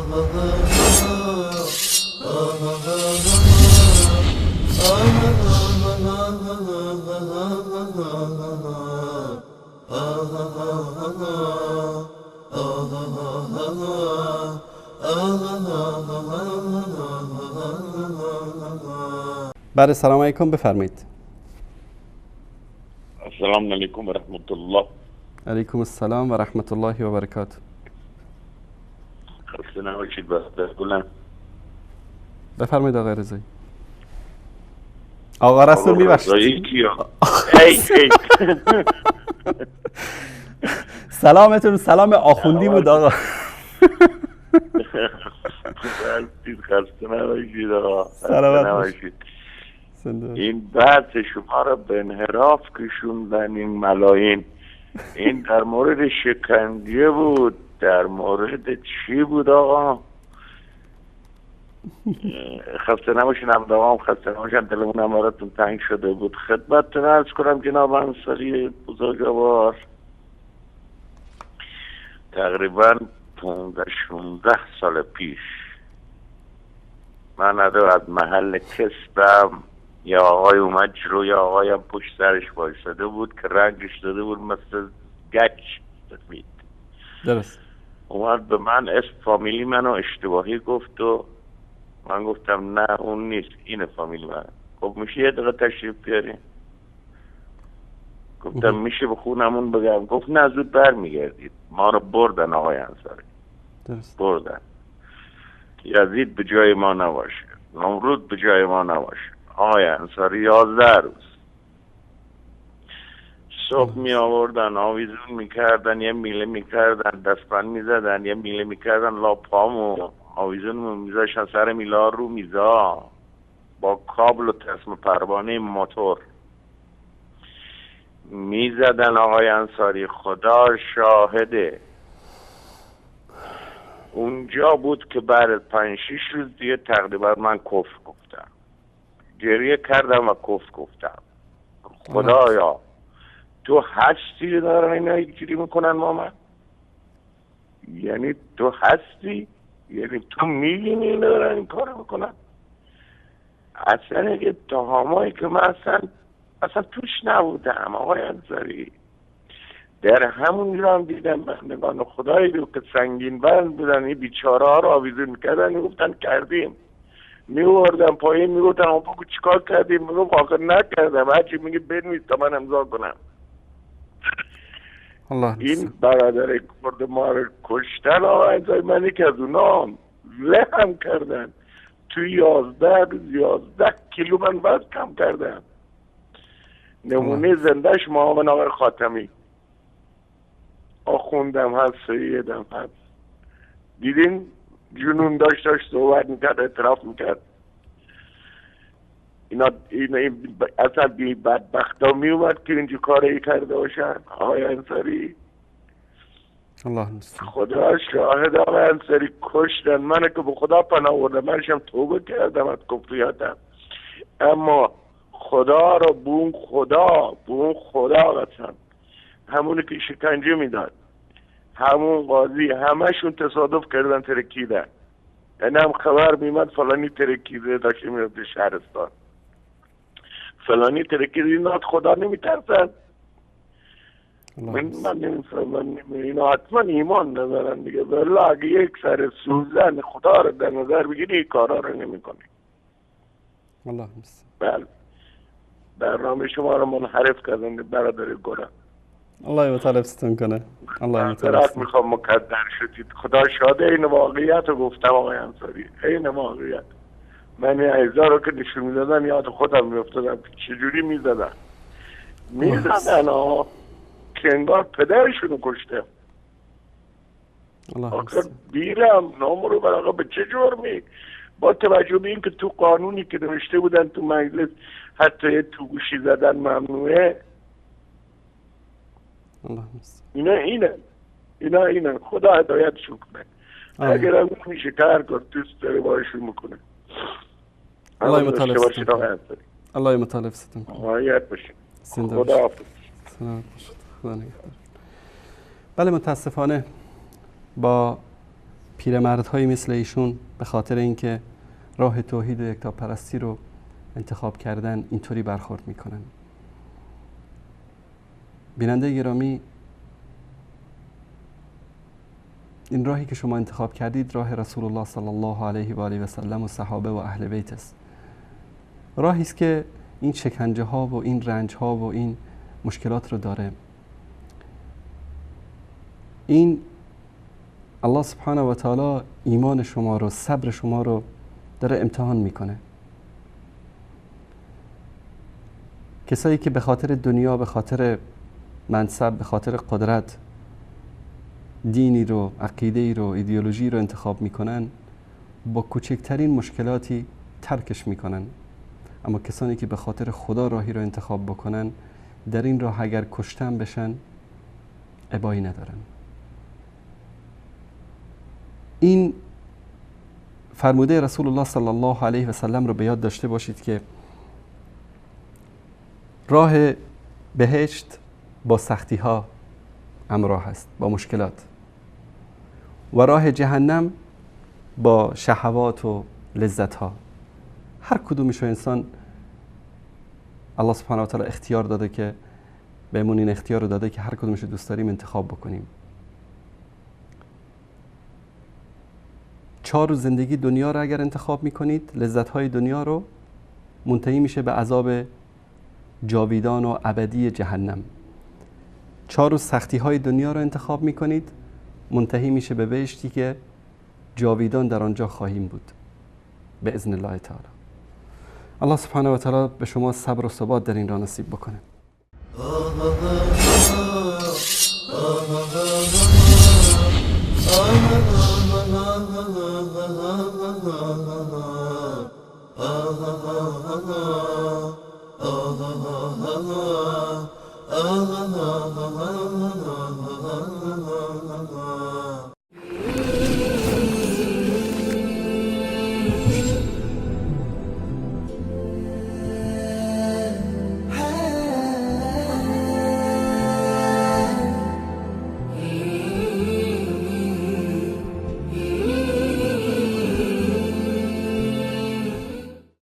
بله سلام علیکم، بفرمایید. السلام علیکم و رحمت الله. علیکم السلام و رحمت الله و برکاته. خسته نباشید بسته گلم. بفرمایید آقای رضایی. آقا رسول میبخشید. سلامتون سلام آخوندی بود آقا. خسته نباشید آقا. سلامت این بحث شما را به انحراف کشوندن این ملایین. این در مورد شکنجه بود، در مورد چی بود آقا؟ خسته نباشین همدوام، خسته نباشین، دلمون هم براتون تنگ شده بود. خدمتتون عرض کنم جناب انصاری بزرگوار، تقریبا 15-16 سال پیش من از محل کسبم یا آقای اومد جلو، یا آقایم پشت سرش وایساده بود که رنگش داده بود مثل گچ سفید. درست. اومد به من اسم فامیلی منو اشتباهی گفت و من گفتم نه اون نیست، اینه فامیلی من. گفت میشه یه دقیقه تشریف بیارین؟ گفتم میشه به خونمون بگم؟ گفت نه زود برمیگردید. ما رو بردن آقای انصاری. درست. بردن. یزید به جای ما نباشه، نمرود به جای ما نباشه. آقای انصاری 11 روز صبح می آوردن، آویزون میکردن، یه میله میکردن، دستبند میزدن، یه میله میکردن لا پامو، آویزون میذاشتن سر میلا رو میزا با کابل و تسم پروانه موتور میزدن. آقای انصاری خدا شاهده اونجا بود که بعد 5-6 روز دیگه تقریبا من کفر گفتم، گریه کردم و کفر گفتم. خدایا تو هستی دارن اینا اینجوری میکنن مامان؟ یعنی تو هستی؟ یعنی تو میبینی اینا دارن این کار میکنن؟ اصلا یه اتهامایی که من اصلا توش نبودم آقای انصاری. در همون جا هم دیدم بندگان خدایی رو که سنگین بند بودن، این بیچاره ها رو آویزون میکردن، میگفتن کردیم، میوردن پایین، میگفتن بگو چیکار کردیم؟ میگفت آخر نکردم، هرچی میگه بنویس تا من امضا کنم. این برادر کرد ما رو کشتن آقا انصاری. من یکی از اونا لهم کردن تو 11 کیلو من وزن کم کردم. نمونه زندهش محمد آقای خاتمی، آخوندم هست، سیدم هست. دیدین جنون داشت صحبت میکرد، اعتراف میکرد. اینا اصلا بی بدبخت ها میومد که اینجا کاری کرده باشن آقای انصاری. خدا شاهد آقای انصاری کشتن منه که به خدا پناه بردم. منشم توبه کردم از کفریاتم، اما خدا رو بون خدا قسم، همونی که شکنجه میداد، همون قاضی، همشون تصادف کردن ترکیدن. یعنی هم خبر میمد فلانی ترکیده داشت میرفت شهرستان، فلانی ترکیده. اینا خدا نمیترسن؟ من نمیفهمم. اینا حتما ایمان ندارن دیگه. والله اگه یک سر سوزن خدا رو در نظر بگیری این کارا رو نمیکنی. بله برنامه شما رو منحرف کردن برادر گرم. الله مطالبستون کنه. الله مطالبستون میخوام مقدر شدید. خدا شاده این واقعیت رو گفتم آقای انصاری، این واقعیت. من این عیزا رو که نشون میدادن یاد خودم میافتادم که چجوری میزدن که انگار پدرشونو کشته. آخر بیرم نامرو براقا به چه جرمی؟ با توجه به این که تو قانونی که نوشته بودن تو مجلس حتی تو گوشی زدن ممنوعه. اینا خدا هدایتشون کنه. اگر هم میشه کار کرد دوست داره باشون میکنه. الله مطالبستون. الله مطالبستون. مایت باشین. خدا حافظ. خدا نگهدار. بله متاسفانه با پیرمردهایی مثل ایشون به خاطر اینکه راه توحید و یکتاپرستی رو انتخاب کردن اینطوری برخورد میکنن. بیننده گرامی، این راهی که شما انتخاب کردید راه رسول الله صلی الله علیه و آله و سلم و صحابه و اهل بیت است. راهی است که این شکنجه ها و این رنج ها و این مشکلات رو داره. این الله سبحانه و تعالی ایمان شما رو، صبر شما رو داره امتحان میکنه. کسایی که به خاطر دنیا، به خاطر منصب، به خاطر قدرت دینی رو، عقیده‌ای رو، ایدئولوژی رو انتخاب میکنن، با کوچکترین مشکلاتی ترکش میکنن. اما کسانی که به خاطر خدا راهی رو انتخاب بکنن، در این راه اگر کشتن بشن ابایی ندارن. این فرموده رسول الله صلی الله علیه و سلم رو به یاد داشته باشید که راه بهشت با سختی ها همراه است، با مشکلات، و راه جهنم با شهوات و لذت ها. هر کدومش رو انسان الله سبحانه و تعالی اختیار داده که بهمون این اختیار رو داده که هر کدومش رو دوست داریم انتخاب بکنیم. 4 روز زندگی دنیا رو اگر انتخاب میکنید، لذت های دنیا رو، منتهی میشه به عذاب جاویدان و ابدی جهنم. 4 روز سختی های دنیا رو انتخاب میکنید، منتهی میشه به بهشتی که جاویدان در آنجا خواهیم بود به اذن الله تعالی. الله سبحانه و تعالی به شما صبر و ثبات در این راه نصیب بکنه.